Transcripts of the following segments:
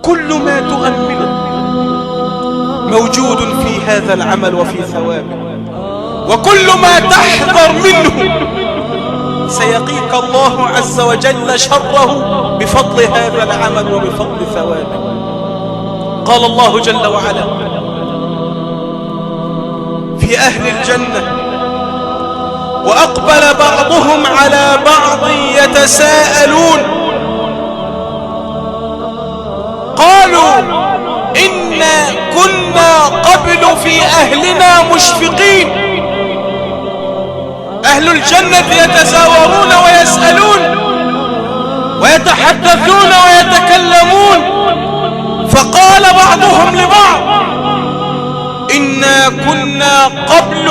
كل ما تؤمله موجود في هذا العمل وفي ثوابه، وكل ما تحذر منه سيقيك الله عز وجل شره بفضل هذا العمل وبفضل ثوابه. قال الله جل وعلا في أهل الجنة: وأقبل بعضهم على بعض يتساءلون قالوا إنا كنا قبل في أهلنا مشفقين. أهل الجنة يتزاورون ويسألون ويتحدثون ويتكلمون، فقال بعضهم لبعض: إنا كنا قبل،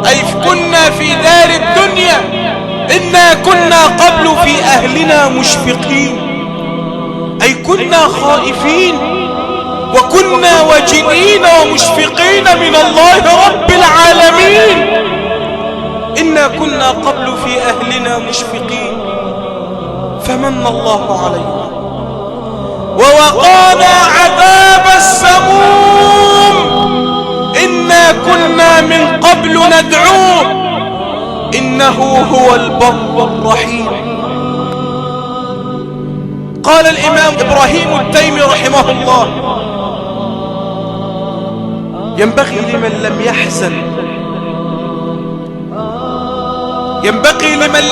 أي كنا في دار الدنيا، إنا كنا قبل في أهلنا مشفقين، أي كنا خائفين وكنا وجلين ومشفقين من الله رب العالمين. إنا كنا قبل في أهلنا مشفقين فمن الله علينا ووقانا عذاب السموم، إنا كنا من قبل ندعوه إنه هو البر الرحيم. قال الإمام إبراهيم التيمي رحمه الله: ينبغي لمن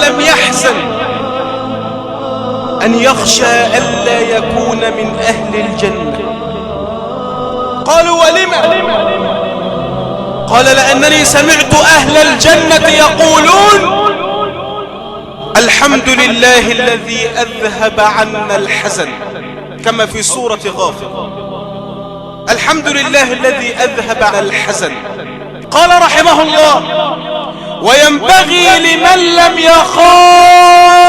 لم يحزن أن يخشى ألا يكون من أهل الجنة. قالوا: ولما؟ قال: لأنني سمعت أهل الجنة يقولون: الحمد لله الذي أذهب عنا الحزن، كما في سورة غافر: الحمد لله الذي أذهب عنا الحزن. قال رحمه الله: وينبغي لمن لم يخاف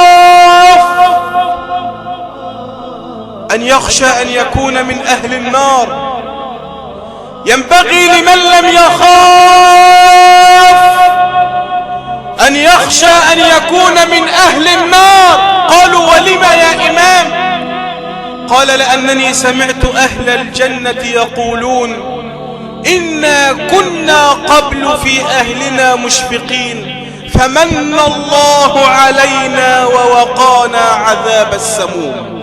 أن يخشى أن يكون من أهل النار. ينبغي لمن لم يخاف أن يخشى أن يكون من أهل النار. قالوا: ولما يا إمام؟ قال: لأنني سمعت أهل الجنة يقولون: إنا كنا قبل في أهلنا مشفقين فمن الله علينا ووقانا عذاب السموم.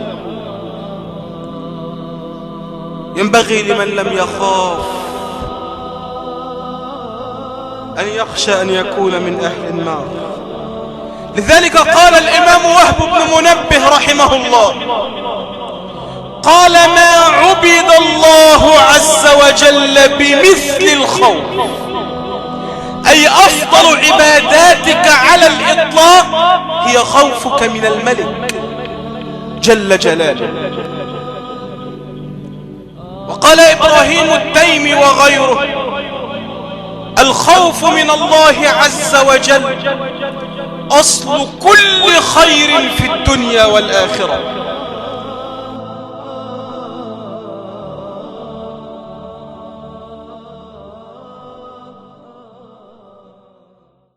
ينبغي لمن لم يخاف أن يخشى أن يكون من أهل النار. لذلك قال الإمام وهب بن منبه رحمه الله: قال: ما عبد الله عز وجل بمثل الخوف، أي أفضل عباداتك على الإطلاق هي خوفك من الملك جل جلاله. وقال إبراهيم التيمي وغيره: الخوف من الله عز وجل أصل كل خير في الدنيا والآخرة.